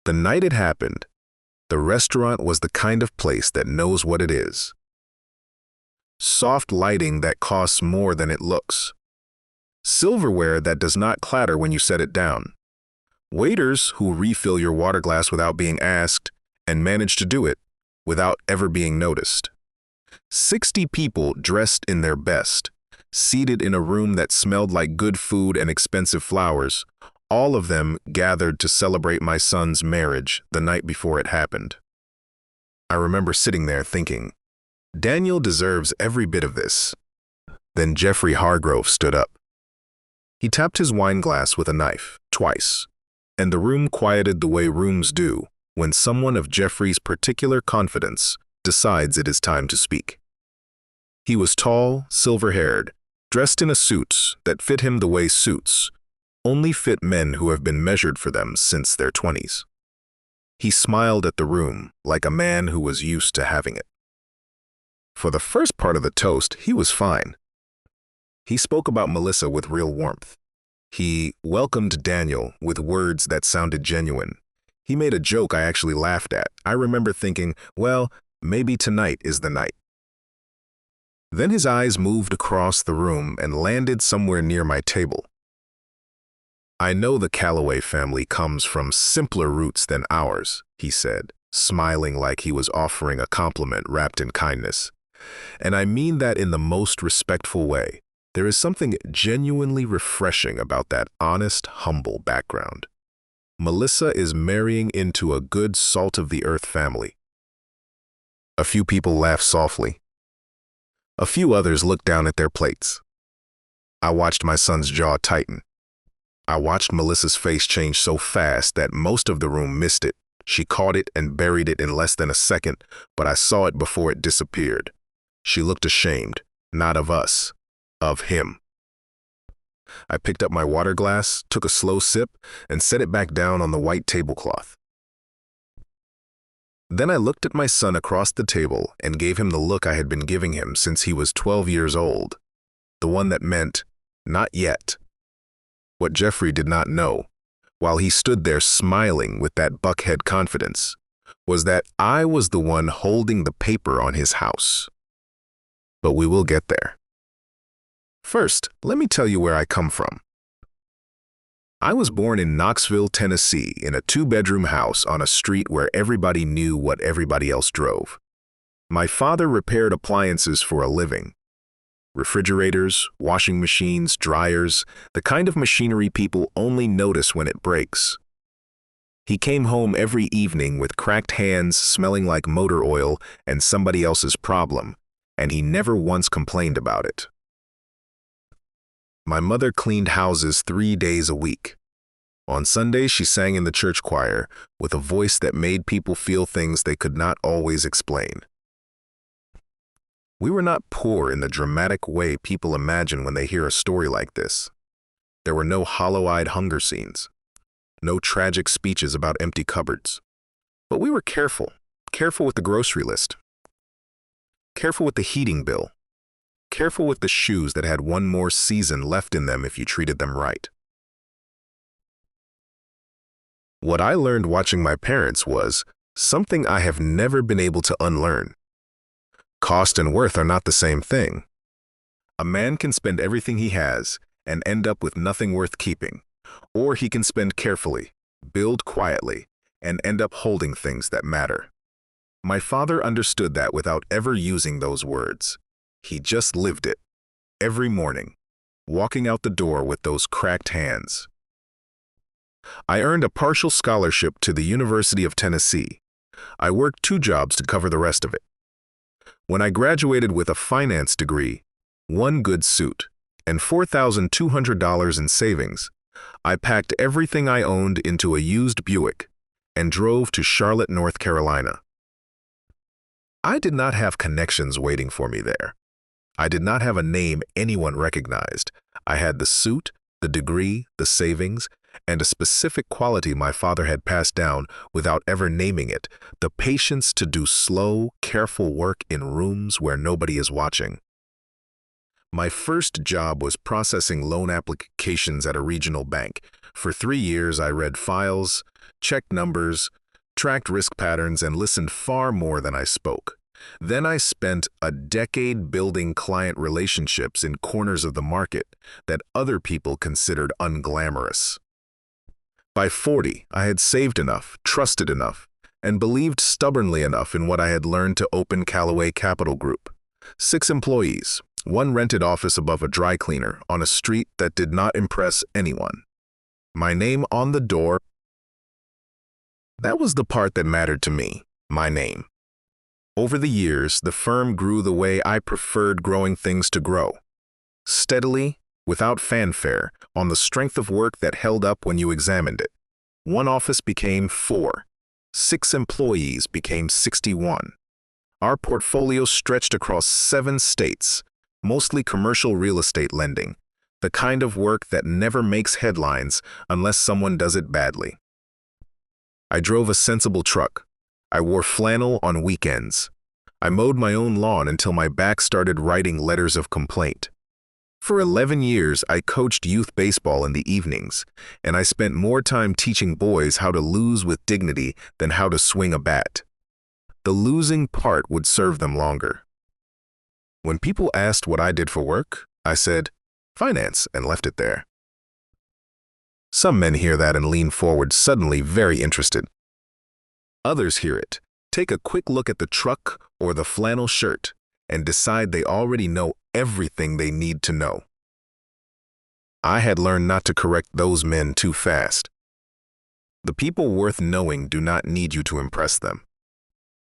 The night it happened, the restaurant was the kind of place that knows what it is. Soft lighting that costs more than it looks. Silverware that does not clatter when you set it down. Waiters who refill your water glass without being asked and manage to do it without ever being noticed. 60 people dressed in their best, seated in a room that smelled like good food and expensive flowers, all of them gathered to celebrate my son's marriage the night before it happened. I remember sitting there thinking, Daniel deserves every bit of this. Then Jeffrey Hargrove stood up. He tapped his wine glass with a knife, twice, and the room quieted the way rooms do when someone of Jeffrey's particular confidence decides it is time to speak. He was tall, silver-haired, dressed in a suit that fit him the way suits only fit men who have been measured for them since their 20s. He smiled at the room like a man who was used to having it. For the first part of the toast, he was fine. He spoke about Melissa with real warmth. He welcomed Daniel with words that sounded genuine. He made a joke I actually laughed at. I remember thinking, well, maybe tonight is the night. Then his eyes moved across the room and landed somewhere near my table. I know the Calloway family comes from simpler roots than ours, he said, smiling like he was offering a compliment wrapped in kindness. And I mean that in the most respectful way. There is something genuinely refreshing about that honest, humble background. Melissa is marrying into a good salt-of-the-earth family. A few people laughed softly. A few others looked down at their plates. I watched my son's jaw tighten. I watched Melissa's face change so fast that most of the room missed it. She caught it and buried it in less than a second, but I saw it before it disappeared. She looked ashamed, not of us, of him. I picked up my water glass, took a slow sip, and set it back down on the white tablecloth. Then I looked at my son across the table and gave him the look I had been giving him since he was 12 years old, the one that meant, not yet. What Jeffrey did not know, while he stood there smiling with that buckhead confidence, was that I was the one holding the paper on his house. But we will get there. First, let me tell you where I come from. I was born in Knoxville, Tennessee, in a 2-bedroom house on a street where everybody knew what everybody else drove. My father repaired appliances for a living. Refrigerators, washing machines, dryers, the kind of machinery people only notice when it breaks. He came home every evening with cracked hands smelling like motor oil and somebody else's problem, and he never once complained about it. My mother cleaned houses 3 days a week. On Sundays, she sang in the church choir with a voice that made people feel things they could not always explain. We were not poor in the dramatic way people imagine when they hear a story like this. There were no hollow-eyed hunger scenes, no tragic speeches about empty cupboards. But we were careful with the grocery list, careful with the heating bill, careful with the shoes that had one more season left in them if you treated them right. What I learned watching my parents was something I have never been able to unlearn. Cost and worth are not the same thing. A man can spend everything he has and end up with nothing worth keeping, or he can spend carefully, build quietly, and end up holding things that matter. My father understood that without ever using those words. He just lived it, every morning, walking out the door with those cracked hands. I earned a partial scholarship to the University of Tennessee. I worked 2 jobs to cover the rest of it. When I graduated with a finance degree, 1 good suit, and $4,200 in savings, I packed everything I owned into a used Buick and drove to Charlotte, North Carolina. I did not have connections waiting for me there. I did not have a name anyone recognized. I had the suit, the degree, the savings, and a specific quality my father had passed down without ever naming it, the patience to do slow, careful work in rooms where nobody is watching. My first job was processing loan applications at a regional bank. For 3 years, I read files, checked numbers, tracked risk patterns, and listened far more than I spoke. Then I spent a decade building client relationships in corners of the market that other people considered unglamorous. By 40, I had saved enough, trusted enough, and believed stubbornly enough in what I had learned to open Callaway Capital Group. 6 employees, one rented office above a dry cleaner on a street that did not impress anyone. My name on the door. That was the part that mattered to me, my name. Over the years, the firm grew the way I preferred growing things to grow. Steadily, without fanfare, on the strength of work that held up when you examined it. One office became 4. 6 employees became 61. Our portfolio stretched across 7 states, mostly commercial real estate lending, the kind of work that never makes headlines unless someone does it badly. I drove a sensible truck. I wore flannel on weekends. I mowed my own lawn until my back started writing letters of complaint. For 11 years, I coached youth baseball in the evenings, and I spent more time teaching boys how to lose with dignity than how to swing a bat. The losing part would serve them longer. When people asked what I did for work, I said, finance, and left it there. Some men hear that and lean forward, suddenly very interested. Others hear it, take a quick look at the truck or the flannel shirt, and decide they already know everything they need to know. I had learned not to correct those men too fast. The people worth knowing do not need you to impress them.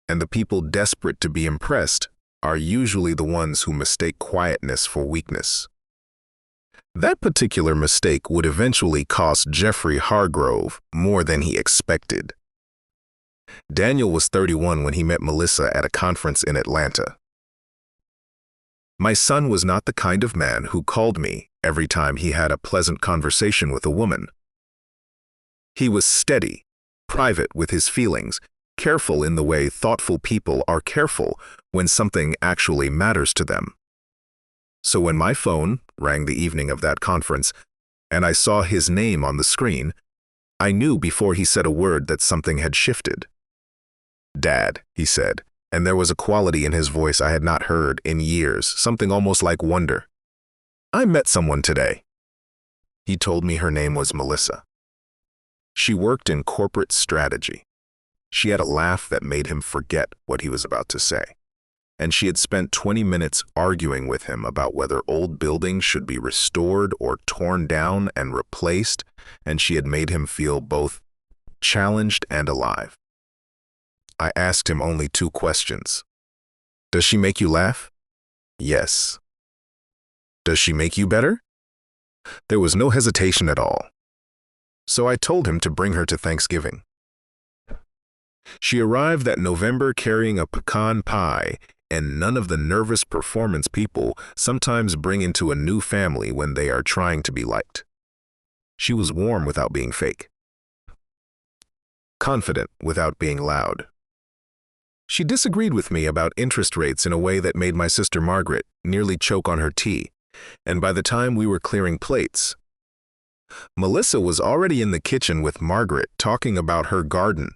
And the people desperate to be impressed are usually the ones who mistake quietness for weakness. That particular mistake would eventually cost Jeffrey Hargrove more than he expected. Daniel was 31 when he met Melissa at a conference in Atlanta. My son was not the kind of man who called me every time he had a pleasant conversation with a woman. He was steady, private with his feelings, careful in the way thoughtful people are careful when something actually matters to them. So when my phone rang the evening of that conference and I saw his name on the screen, I knew before he said a word that something had shifted. "Dad," he said, and there was a quality in his voice I had not heard in years, something almost like wonder. "I met someone today." He told me her name was Melissa. She worked in corporate strategy. She had a laugh that made him forget what he was about to say. And she had spent 20 minutes arguing with him about whether old buildings should be restored or torn down and replaced, and she had made him feel both challenged and alive. I asked him only 2 questions. "Does she make you laugh?" "Yes." "Does she make you better?" There was no hesitation at all. So I told him to bring her to Thanksgiving. She arrived that November carrying a pecan pie and none of the nervous performance people sometimes bring into a new family when they are trying to be liked. She was warm without being fake, confident without being loud. She disagreed with me about interest rates in a way that made my sister Margaret nearly choke on her tea, and by the time we were clearing plates, Melissa was already in the kitchen with Margaret talking about her garden.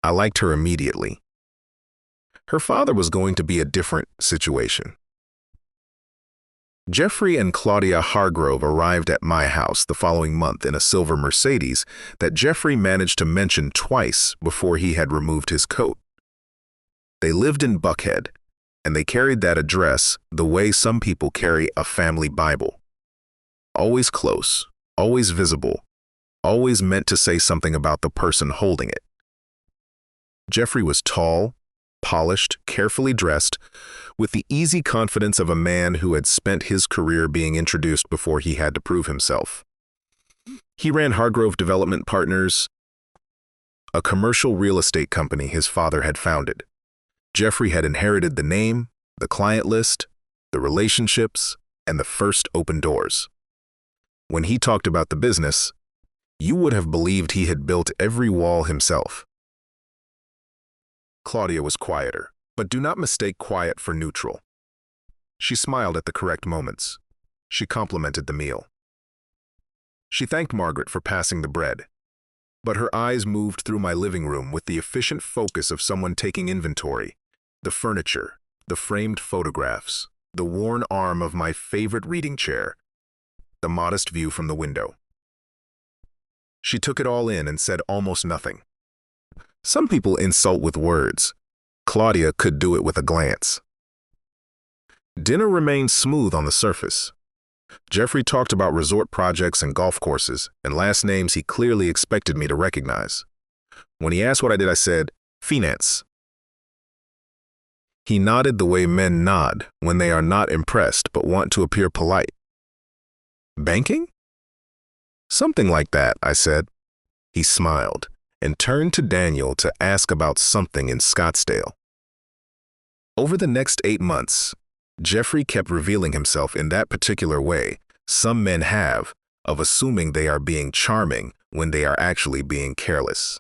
I liked her immediately. Her father was going to be a different situation. Jeffrey and Claudia Hargrove arrived at my house the following month in a silver Mercedes that Jeffrey managed to mention twice before he had removed his coat. They lived in Buckhead, and they carried that address the way some people carry a family Bible. Always close, always visible, always meant to say something about the person holding it. Jeffrey was tall, polished, carefully dressed, with the easy confidence of a man who had spent his career being introduced before he had to prove himself. He ran Hargrove Development Partners, a commercial real estate company his father had founded. Jeffrey had inherited the name, the client list, the relationships, and the first open doors. When he talked about the business, you would have believed he had built every wall himself. Claudia was quieter, but do not mistake quiet for neutral. She smiled at the correct moments. She complimented the meal. She thanked Margaret for passing the bread, but her eyes moved through my living room with the efficient focus of someone taking inventory. The furniture, the framed photographs, the worn arm of my favorite reading chair, the modest view from the window. She took it all in and said almost nothing. Some people insult with words. Claudia could do it with a glance. Dinner remained smooth on the surface. Jeffrey talked about resort projects and golf courses, and last names he clearly expected me to recognize. When he asked what I did, I said, finance. He nodded the way men nod when they are not impressed but want to appear polite. Banking? Something like that, I said. He smiled and turned to Daniel to ask about something in Scottsdale. Over the next 8 months, Jeffrey kept revealing himself in that particular way some men have of assuming they are being charming when they are actually being careless.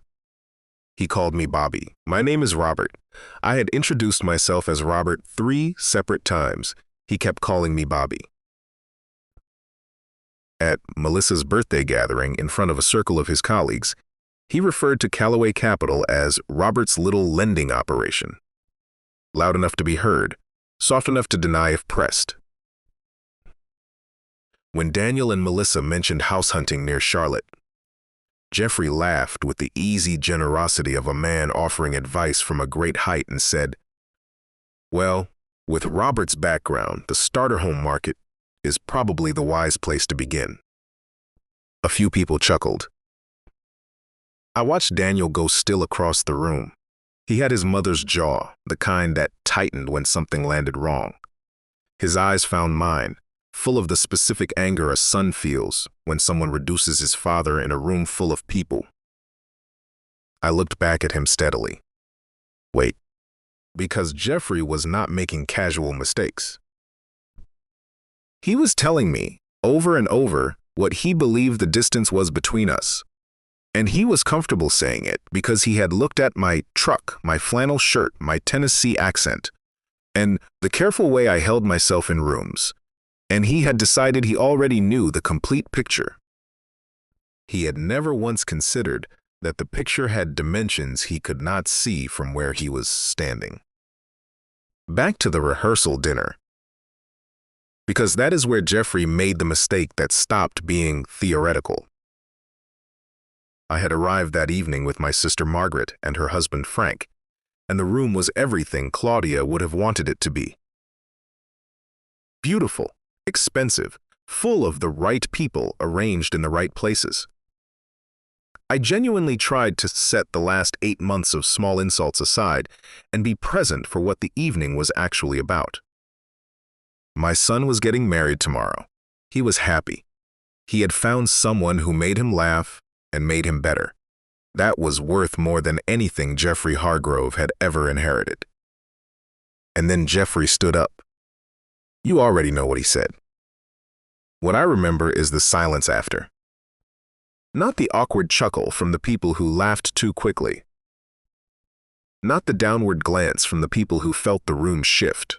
He called me Bobby. My name is Robert. I had introduced myself as Robert 3 separate times. He kept calling me Bobby. At Melissa's birthday gathering in front of a circle of his colleagues, he referred to Callaway Capital as Robert's little lending operation. Loud enough to be heard, soft enough to deny if pressed. When Daniel and Melissa mentioned house hunting near Charlotte, Jeffrey laughed with the easy generosity of a man offering advice from a great height and said, "Well, with Robert's background, the starter home market is probably the wise place to begin." A few people chuckled. I watched Daniel go still across the room. He had his mother's jaw, the kind that tightened when something landed wrong. His eyes found mine, full of the specific anger a son feels when someone reduces his father in a room full of people. I looked back at him steadily. Wait, because Jeffrey was not making casual mistakes. He was telling me, over and over, what he believed the distance was between us. And he was comfortable saying it because he had looked at my truck, my flannel shirt, my Tennessee accent, and the careful way I held myself in rooms. And he had decided he already knew the complete picture. He had never once considered that the picture had dimensions he could not see from where he was standing. Back to the rehearsal dinner. Because that is where Jeffrey made the mistake that stopped being theoretical. I had arrived that evening with my sister Margaret and her husband Frank, and the room was everything Claudia would have wanted it to be. Beautiful, expensive, full of the right people arranged in the right places. I genuinely tried to set the last 8 months of small insults aside and be present for what the evening was actually about. My son was getting married tomorrow. He was happy. He had found someone who made him laugh and made him better. That was worth more than anything Jeffrey Hargrove had ever inherited. And then Jeffrey stood up. You already know what he said. What I remember is the silence after. Not the awkward chuckle from the people who laughed too quickly. Not the downward glance from the people who felt the room shift.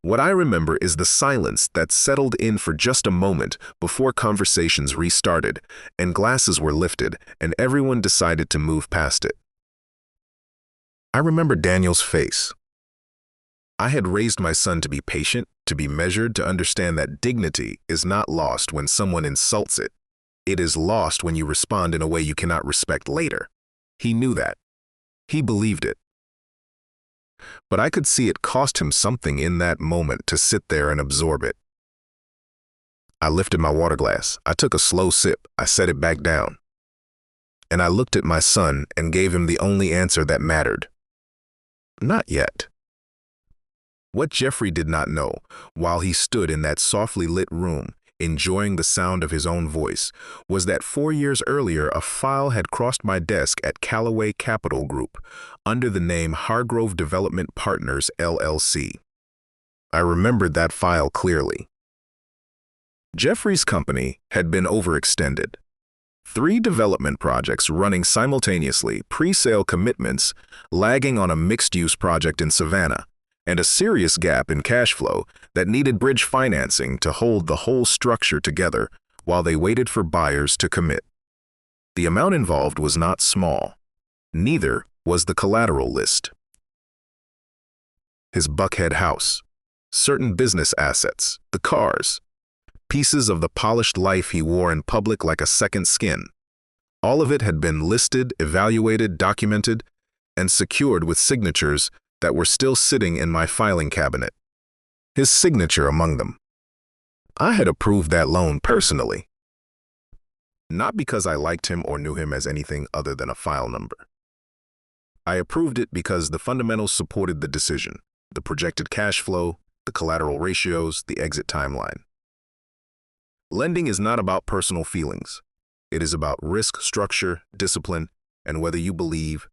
What I remember is the silence that settled in for just a moment before conversations restarted and glasses were lifted and everyone decided to move past it. I remember Daniel's face. I had raised my son to be patient, to be measured, to understand that dignity is not lost when someone insults it. It is lost when you respond in a way you cannot respect later. He knew that. He believed it. But I could see it cost him something in that moment to sit there and absorb it. I lifted my water glass. I took a slow sip. I set it back down. And I looked at my son and gave him the only answer that mattered. Not yet. What Jeffrey did not know, while he stood in that softly lit room, enjoying the sound of his own voice, was that 4 years earlier a file had crossed my desk at Callaway Capital Group under the name Hargrove Development Partners, LLC. I remembered that file clearly. Jeffrey's company had been overextended. 3 development projects running simultaneously, pre-sale commitments, lagging on a mixed-use project in Savannah, and a serious gap in cash flow that needed bridge financing to hold the whole structure together while they waited for buyers to commit. The amount involved was not small. Neither was the collateral list. His Buckhead house, certain business assets, the cars, pieces of the polished life he wore in public like a second skin. All of it had been listed, evaluated, documented, and secured with signatures that were still sitting in my filing cabinet. His signature among them. I had approved that loan personally. Not because I liked him or knew him as anything other than a file number. I approved it because the fundamentals supported the decision, the projected cash flow, the collateral ratios, the exit timeline. Lending is not about personal feelings. It is about risk structure, discipline, and whether you believe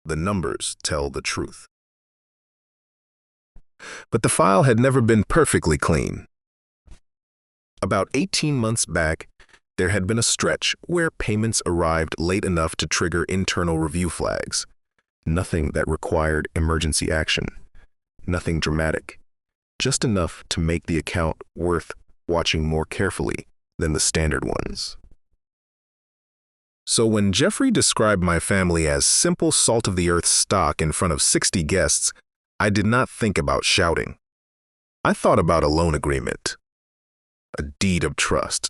the numbers tell the truth. But the file had never been perfectly clean. About 18 months back, there had been a stretch where payments arrived late enough to trigger internal review flags. Nothing that required emergency action. Nothing dramatic. Just enough to make the account worth watching more carefully than the standard ones. So when Jeffrey described my family as simple salt-of-the-earth stock in front of 60 guests, I did not think about shouting. I thought about a loan agreement, a deed of trust.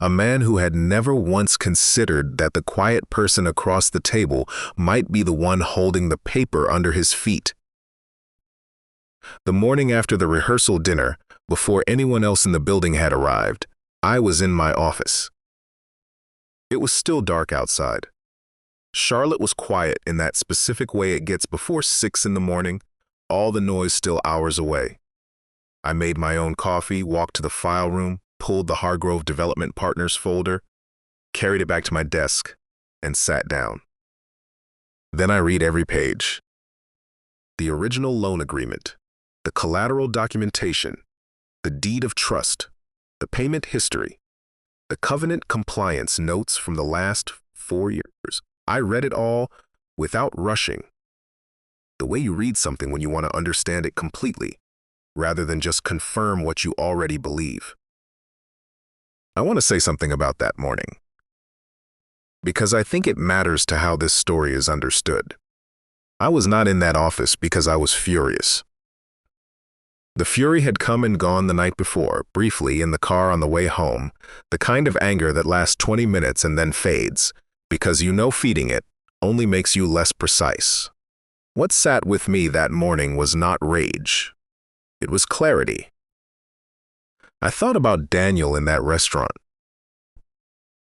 A man who had never once considered that the quiet person across the table might be the one holding the paper under his feet. The morning after the rehearsal dinner, before anyone else in the building had arrived, I was in my office. It was still dark outside. Charlotte was quiet in that specific way it gets before 6 in the morning, all the noise still hours away. I made my own coffee, walked to the file room, pulled the Hargrove Development Partners folder, carried it back to my desk, and sat down. Then I read every page. The original loan agreement, the collateral documentation, the deed of trust, the payment history, the covenant compliance notes from the last 4 years. I read it all without rushing. The way you read something when you want to understand it completely, rather than just confirm what you already believe. I want to say something about that morning, because I think it matters to how this story is understood. I was not in that office because I was furious. The fury had come and gone the night before, briefly in the car on the way home, the kind of anger that lasts 20 minutes and then fades, because you know feeding it only makes you less precise. What sat with me that morning was not rage. It was clarity. I thought about Daniel in that restaurant.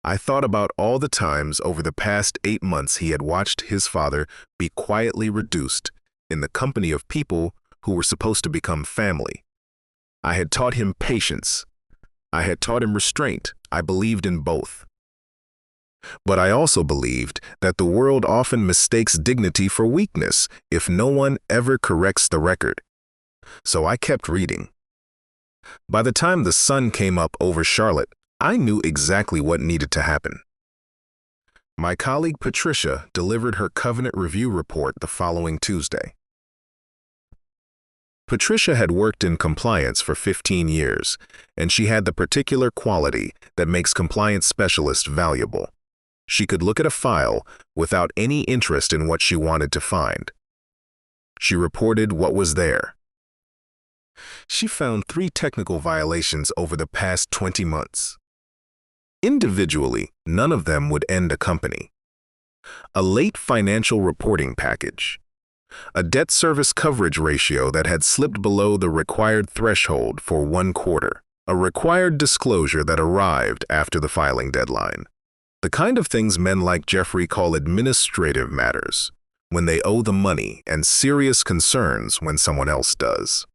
I thought about all the times over the past 8 months he had watched his father be quietly reduced in the company of people who were supposed to become family. I had taught him patience. I had taught him restraint. I believed in both. But I also believed that the world often mistakes dignity for weakness if no one ever corrects the record. So I kept reading. By the time the sun came up over Charlotte, I knew exactly what needed to happen. My colleague Patricia delivered her covenant review report the following Tuesday. Patricia had worked in compliance for 15 years, and she had the particular quality that makes compliance specialists valuable. She could look at a file without any interest in what she wanted to find. She reported what was there. She found 3 technical violations over the past 20 months. Individually, none of them would end a company. A late financial reporting package. A debt service coverage ratio that had slipped below the required threshold for 1 quarter. A required disclosure that arrived after the filing deadline. The kind of things men like Jeffrey call administrative matters, when they owe the money, and serious concerns when someone else does.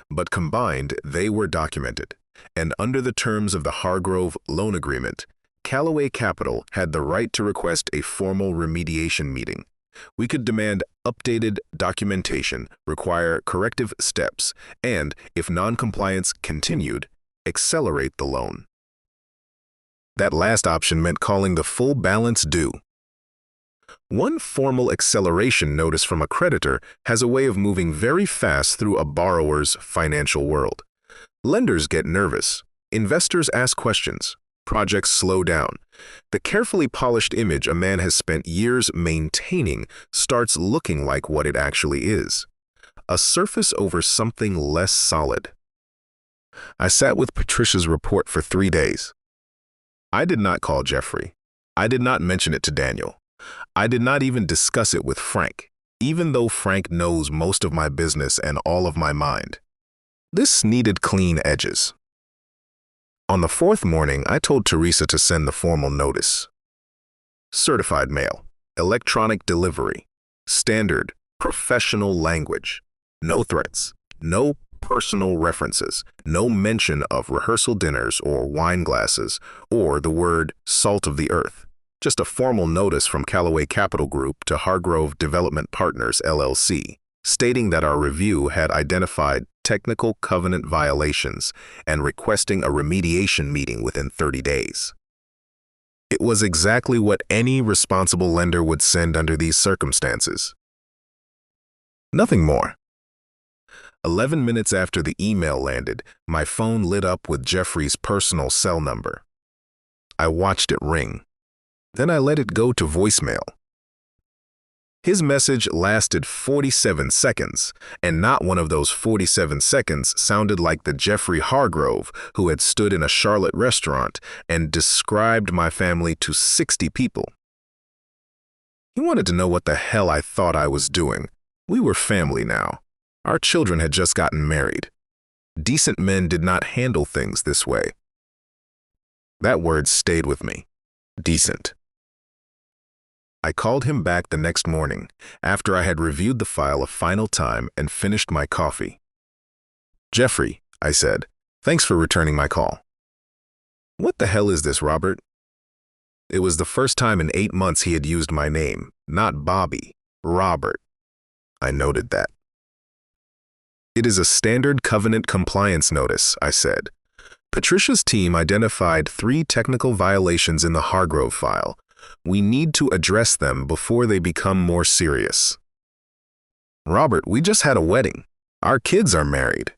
But combined, they were documented, and under the terms of the Hargrove loan agreement, Callaway Capital had the right to request a formal remediation meeting. We could demand updated documentation, require corrective steps, and, if non-compliance continued, accelerate the loan. That last option meant calling the full balance due. One formal acceleration notice from a creditor has a way of moving very fast through a borrower's financial world. Lenders get nervous. Investors ask questions. Projects slow down. The carefully polished image a man has spent years maintaining starts looking like what it actually is: a surface over something less solid. I sat with Patricia's report for 3 days. I did not call Jeffrey. I did not mention it to Daniel. I did not even discuss it with Frank, even though Frank knows most of my business and all of my mind. This needed clean edges. On the 4th morning, I told Teresa to send the formal notice. Certified mail, electronic delivery, standard, professional language, no threats, no personal references, no mention of rehearsal dinners or wine glasses or the word salt of the earth. Just a formal notice from Callaway Capital Group to Hargrove Development Partners, LLC, stating that our review had identified technical covenant violations and requesting a remediation meeting within 30 days. It was exactly what any responsible lender would send under these circumstances. Nothing more. 11 minutes after the email landed, my phone lit up with Jeffrey's personal cell number. I watched it ring. Then I let it go to voicemail. His message lasted 47 seconds, and not one of those 47 seconds sounded like the Jeffrey Hargrove who had stood in a Charlotte restaurant and described my family to 60 people. He wanted to know what the hell I thought I was doing. We were family now. Our children had just gotten married. Decent men did not handle things this way. That word stayed with me. Decent. I called him back the next morning, after I had reviewed the file a final time and finished my coffee. "Jeffrey," I said, "thanks for returning my call." "What the hell is this, Robert?" It was the first time in 8 months he had used my name, not Bobby, Robert. I noted that. "It is a standard covenant compliance notice," I said. "Patricia's team identified 3 technical violations in the Hargrove file. We need to address them before they become more serious." "Robert, we just had a wedding. Our kids are married."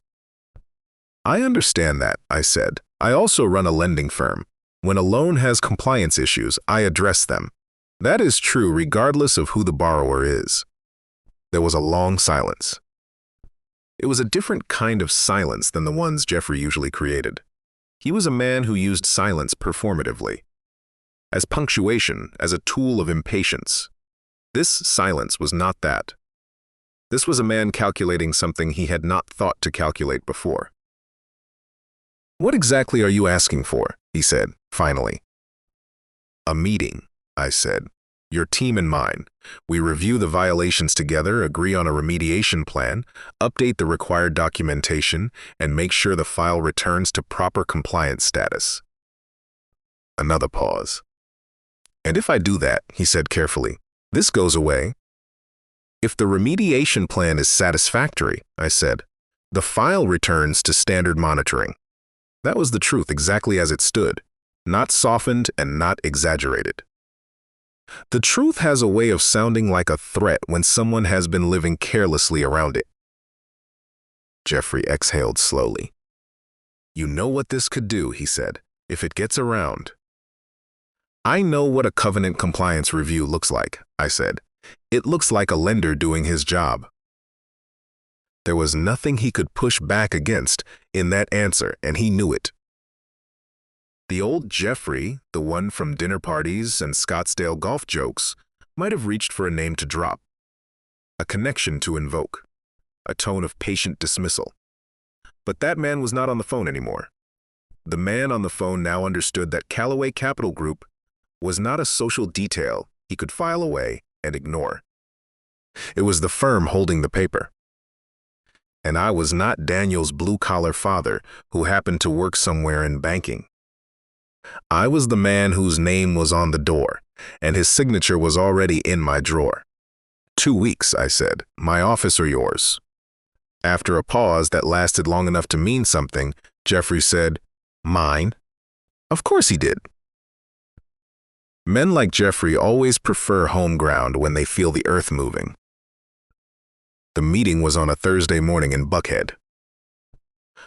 "I understand that," I said. "I also run a lending firm. When a loan has compliance issues, I address them. That is true regardless of who the borrower is." There was a long silence. It was a different kind of silence than the ones Jeffrey usually created. He was a man who used silence performatively, as punctuation, as a tool of impatience. This silence was not that. This was a man calculating something he had not thought to calculate before. "What exactly are you asking for?" he said, finally. "A meeting," I said. "Your team and mine. We review the violations together, agree on a remediation plan, update the required documentation, and make sure the file returns to proper compliance status." Another pause. "And if I do that," he said carefully, "this goes away?" "If the remediation plan is satisfactory," I said, "the file returns to standard monitoring." That was the truth exactly as it stood, not softened and not exaggerated. The truth has a way of sounding like a threat when someone has been living carelessly around it. Jeffrey exhaled slowly. "You know what this could do," he said, "if it gets around." "I know what a covenant compliance review looks like," I said. "It looks like a lender doing his job." There was nothing he could push back against in that answer, and he knew it. The old Jeffrey, the one from dinner parties and Scottsdale golf jokes, might have reached for a name to drop, a connection to invoke, a tone of patient dismissal. But that man was not on the phone anymore. The man on the phone now understood that Callaway Capital Group was not a social detail he could file away and ignore. It was the firm holding the paper. And I was not Daniel's blue-collar father who happened to work somewhere in banking. I was the man whose name was on the door, and his signature was already in my drawer. 2 weeks, I said. My office or yours? After a pause that lasted long enough to mean something, Jeffrey said, "Mine." Of course he did. Men like Jeffrey always prefer home ground when they feel the earth moving. The meeting was on a Thursday morning in Buckhead.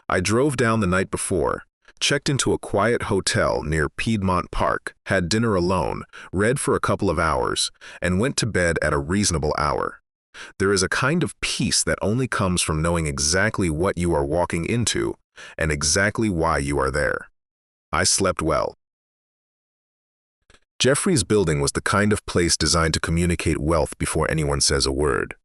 I drove down the night before, checked into a quiet hotel near Piedmont Park, had dinner alone, read for a couple of hours, and went to bed at a reasonable hour. There is a kind of peace that only comes from knowing exactly what you are walking into and exactly why you are there. I slept well. Jeffrey's building was the kind of place designed to communicate wealth before anyone says a word.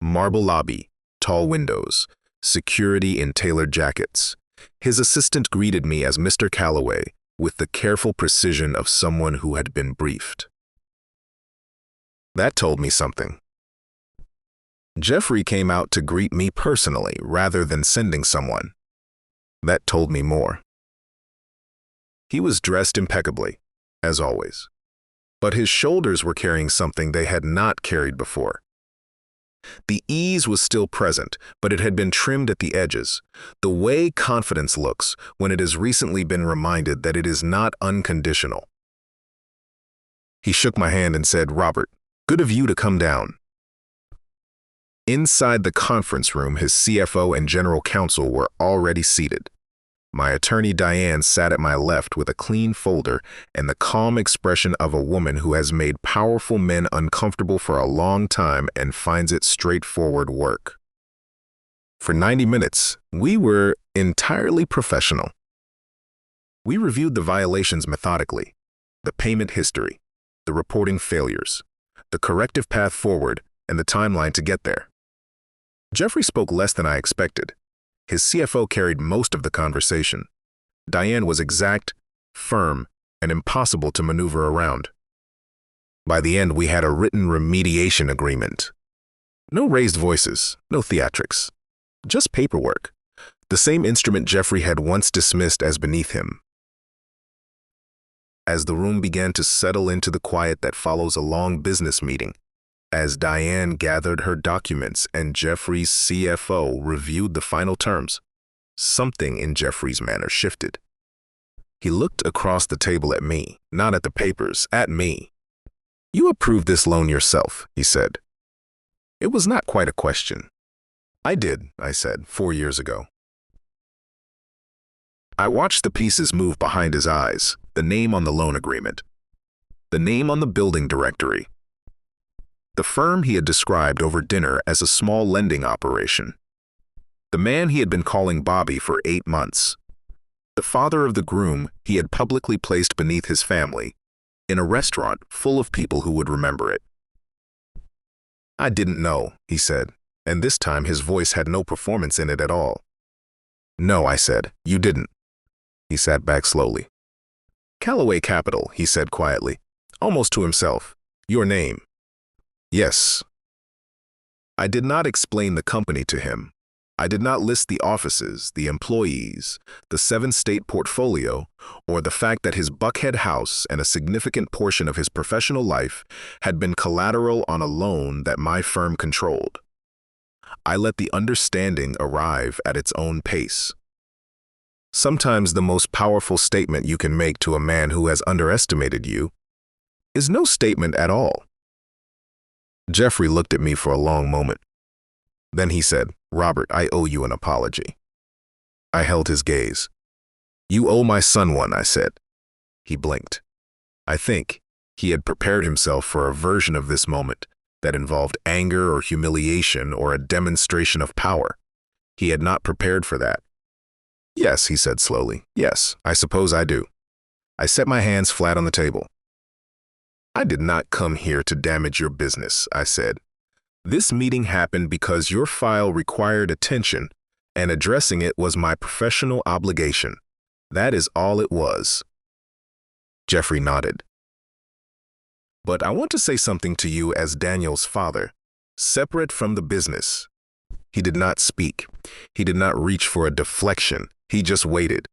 Marble lobby, tall windows, security in tailored jackets. His assistant greeted me as Mr. Calloway with the careful precision of someone who had been briefed. That told me something. Jeffrey came out to greet me personally rather than sending someone. That told me more. He was dressed impeccably, as always, but his shoulders were carrying something they had not carried before. The ease was still present, but it had been trimmed at the edges, the way confidence looks when it has recently been reminded that it is not unconditional. He shook my hand and said, "Robert, good of you to come down." Inside the conference room, his CFO and general counsel were already seated. My attorney Diane sat at my left with a clean folder and the calm expression of a woman who has made powerful men uncomfortable for a long time and finds it straightforward work. For 90 minutes, we were entirely professional. We reviewed the violations methodically, the payment history, the reporting failures, the corrective path forward, and the timeline to get there. Jeffrey spoke less than I expected. His CFO carried most of the conversation. Diane was exact, firm, and impossible to maneuver around. By the end, we had a written remediation agreement. No raised voices, no theatrics, just paperwork, the same instrument Jeffrey had once dismissed as beneath him. As the room began to settle into the quiet that follows a long business meeting, as Diane gathered her documents and Jeffrey's CFO reviewed the final terms, something in Jeffrey's manner shifted. He looked across the table at me, not at the papers, at me. "You approved this loan yourself," he said. It was not quite a question. "I did," I said, 4 years ago. I watched the pieces move behind his eyes, the name on the loan agreement, the name on the building directory, the firm he had described over dinner as a small lending operation, the man he had been calling Bobby for 8 months, the father of the groom he had publicly placed beneath his family, in a restaurant full of people who would remember it. "I didn't know," he said, and this time his voice had no performance in it at all. "No," I said, "you didn't." He sat back slowly. "Calloway Capital," he said quietly, almost to himself. "Your name." "Yes." I did not explain the company to him. I did not list the offices, the employees, the 7-state portfolio, or the fact that his Buckhead house and a significant portion of his professional life had been collateral on a loan that my firm controlled. I let the understanding arrive at its own pace. Sometimes the most powerful statement you can make to a man who has underestimated you is no statement at all. Jeffrey looked at me for a long moment. Then he said, "Robert, I owe you an apology." I held his gaze. "You owe my son one," I said. He blinked. I think he had prepared himself for a version of this moment that involved anger or humiliation or a demonstration of power. He had not prepared for that. "Yes," he said slowly. "Yes, I suppose I do." I set my hands flat on the table. "I did not come here to damage your business," I said. "This meeting happened because your file required attention, and addressing it was my professional obligation. That is all it was." Jeffrey nodded. "But I want to say something to you as Daniel's father, separate from the business." He did not speak. He did not reach for a deflection. He just waited.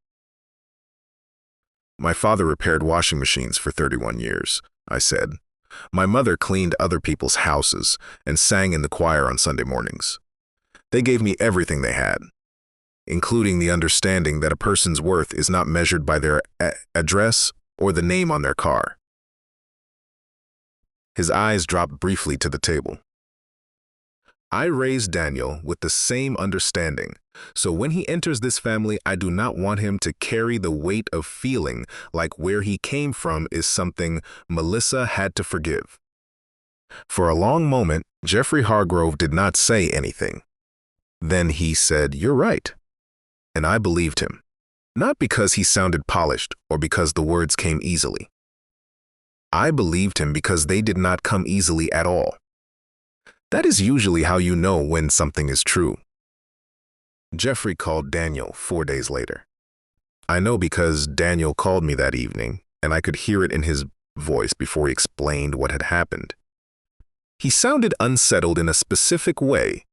"My father repaired washing machines for 31 years, I said. "My mother cleaned other people's houses and sang in the choir on Sunday mornings. They gave me everything they had, including the understanding that a person's worth is not measured by their address or the name on their car. His eyes dropped briefly to the table. I raised Daniel with the same understanding, so when he enters this family, I do not want him to carry the weight of feeling like where he came from is something Melissa had to forgive. For a long moment, Jeffrey Hargrove did not say anything. Then he said, "You're right." And I believed him, not because he sounded polished or because the words came easily. I believed him because they did not come easily at all. That is usually how you know when something is true. Jeffrey called Daniel 4 days later. I know because Daniel called me that evening, and I could hear it in his voice before he explained what had happened. He sounded unsettled in a specific way,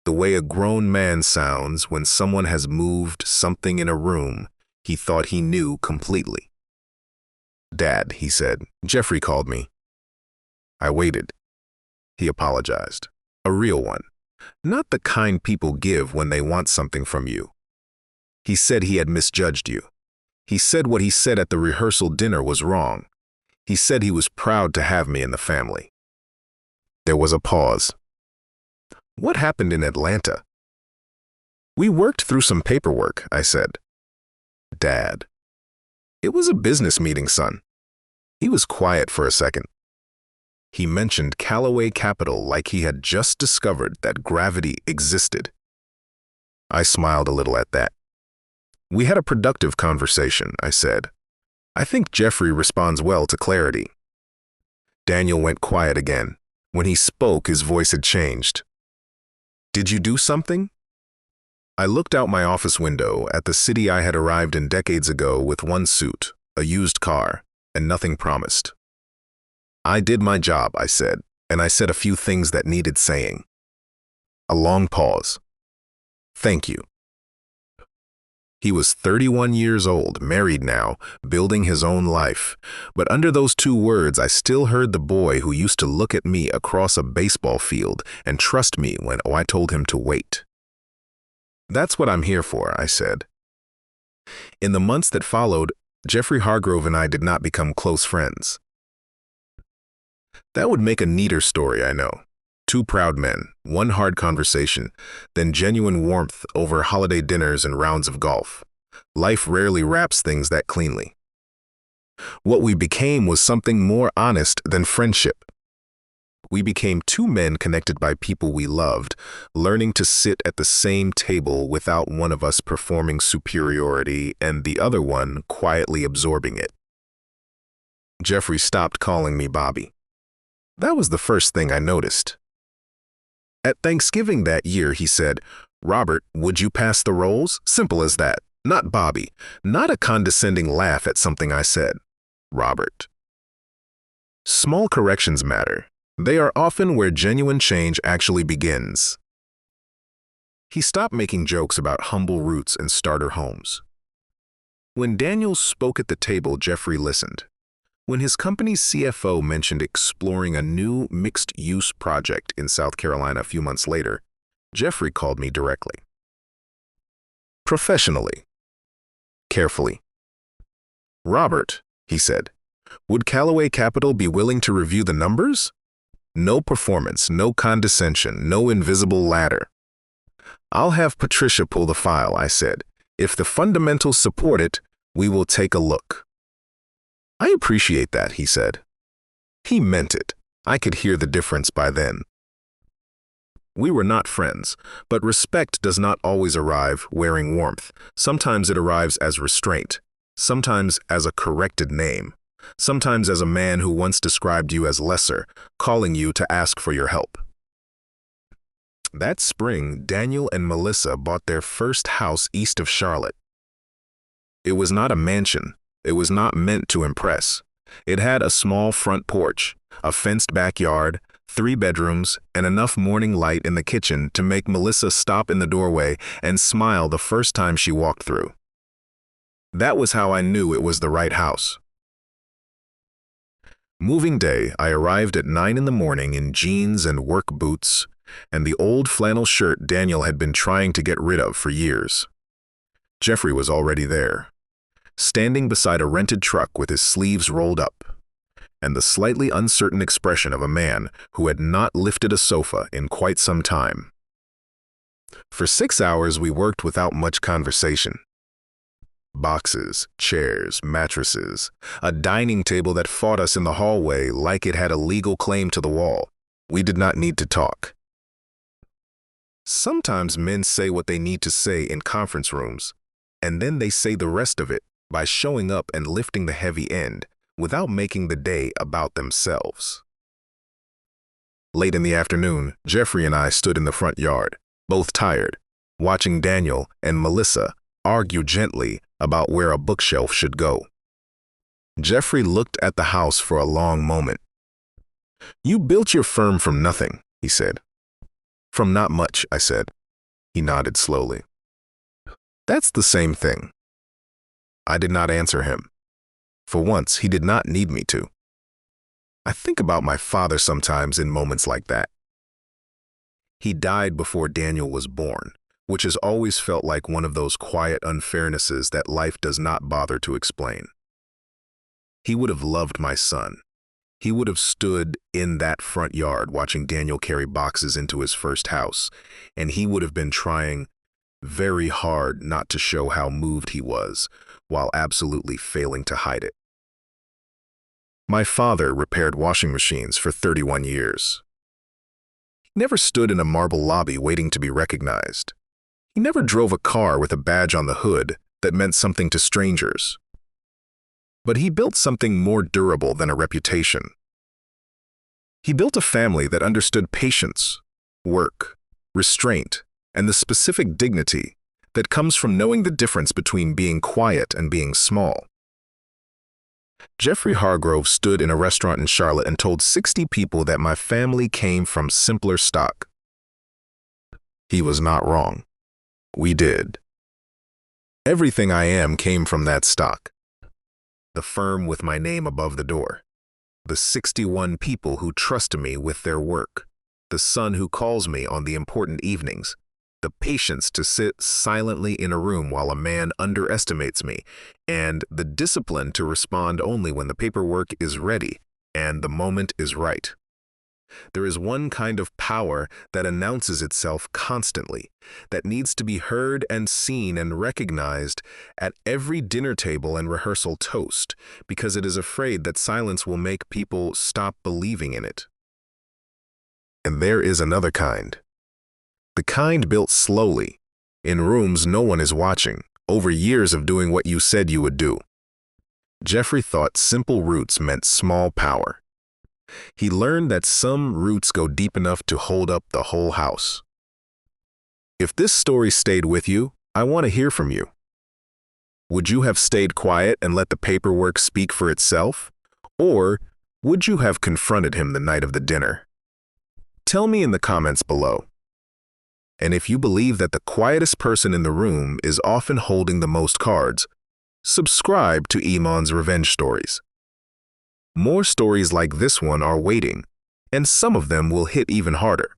the way a grown man sounds when someone has moved something in a room he thought he knew completely. "Dad," he said, "Jeffrey called me." I waited. He apologized. A real one. Not the kind people give when they want something from you. He said he had misjudged you. He said what he said at the rehearsal dinner was wrong. He said he was proud to have me in the family. There was a pause. "What happened in Atlanta?" "We worked through some paperwork," I said. "Dad." "It was a business meeting, son." He was quiet for a second. He mentioned Callaway Capital like he had just discovered that gravity existed. I smiled a little at that. "We had a productive conversation," I said. "I think Jeffrey responds well to clarity." Daniel went quiet again. When he spoke, his voice had changed. "Did you do something?" I looked out my office window at the city I had arrived in decades ago with one suit, a used car, and nothing promised. "I did my job," I said, and I said a few things that needed saying. A long pause. "Thank you." He was 31 years old, married now, building his own life. But under those 2 words, I still heard the boy who used to look at me across a baseball field and trust me when I told him to wait. "That's what I'm here for," I said. In the months that followed, Jeffrey Hargrove and I did not become close friends. That would make a neater story, I know. 2 proud men, 1 hard conversation, then genuine warmth over holiday dinners and rounds of golf. Life rarely wraps things that cleanly. What we became was something more honest than friendship. We became 2 men connected by people we loved, learning to sit at the same table without one of us performing superiority and the other one quietly absorbing it. Jeffrey stopped calling me Bobby. That was the first thing I noticed. At Thanksgiving that year, he said, "Robert, would you pass the rolls?" Simple as that. Not Bobby. Not a condescending laugh at something I said. Robert. Small corrections matter. They are often where genuine change actually begins. He stopped making jokes about humble roots and starter homes. When Daniel spoke at the table, Jeffrey listened. When his company's CFO mentioned exploring a new mixed-use project in South Carolina a few months later, Jeffrey called me directly. Professionally. Carefully. "Robert," he said, "would Callaway Capital be willing to review the numbers? No performance, no condescension, no invisible ladder." "I'll have Patricia pull the file," I said. "If the fundamentals support it, we will take a look." "I appreciate that," he said. He meant it. I could hear the difference by then. We were not friends, but respect does not always arrive wearing warmth. Sometimes it arrives as restraint, sometimes as a corrected name, sometimes as a man who once described you as lesser, calling you to ask for your help. That spring, Daniel and Melissa bought their first house east of Charlotte. It was not a mansion. It was not meant to impress. It had a small front porch, a fenced backyard, 3 bedrooms, and enough morning light in the kitchen to make Melissa stop in the doorway and smile the first time she walked through. That was how I knew it was the right house. Moving day, I arrived at 9 in the morning in jeans and work boots and the old flannel shirt Daniel had been trying to get rid of for years. Jeffrey was already there, standing beside a rented truck with his sleeves rolled up. and the slightly uncertain expression of a man who had not lifted a sofa in quite some time. For 6 hours, we worked without much conversation. Boxes, chairs, mattresses, a dining table that fought us in the hallway like it had a legal claim to the wall. We did not need to talk. Sometimes men say what they need to say in conference rooms, and then they say the rest of it by showing up and lifting the heavy end without making the day about themselves. Late in the afternoon, Jeffrey and I stood in the front yard, both tired, watching Daniel and Melissa argue gently about where a bookshelf should go. Jeffrey looked at the house for a long moment. "You built your firm from nothing," he said. "From not much," I said. He nodded slowly. "That's the same thing." I did not answer him. For once, he did not need me to. I think about my father sometimes in moments like that. He died before Daniel was born, which has always felt like one of those quiet unfairnesses that life does not bother to explain. He would have loved my son. He would have stood in that front yard watching Daniel carry boxes into his first house, and he would have been trying very hard not to show how moved he was, while absolutely failing to hide it. My father repaired washing machines for 31 years. He never stood in a marble lobby waiting to be recognized. He never drove a car with a badge on the hood that meant something to strangers. But he built something more durable than a reputation. He built a family that understood patience, work, restraint, and the specific dignity that comes from knowing the difference between being quiet and being small. Jeffrey Hargrove stood in a restaurant in Charlotte and told 60 people that my family came from simpler stock. He was not wrong. We did. Everything I am came from that stock. The firm with my name above the door. The 61 people who trust me with their work. The son who calls me on the important evenings. The patience to sit silently in a room while a man underestimates me, and the discipline to respond only when the paperwork is ready and the moment is right. There is one kind of power that announces itself constantly, that needs to be heard and seen and recognized at every dinner table and rehearsal toast, because it is afraid that silence will make people stop believing in it. And there is another kind. The kind built slowly, in rooms no one is watching, over years of doing what you said you would do. Jeffrey thought simple roots meant small power. He learned that some roots go deep enough to hold up the whole house. If this story stayed with you, I want to hear from you. Would you have stayed quiet and let the paperwork speak for itself? Or would you have confronted him the night of the dinner? Tell me in the comments below. And if you believe that the quietest person in the room is often holding the most cards, subscribe to Eamon's Revenge Stories. More stories like this one are waiting, and some of them will hit even harder.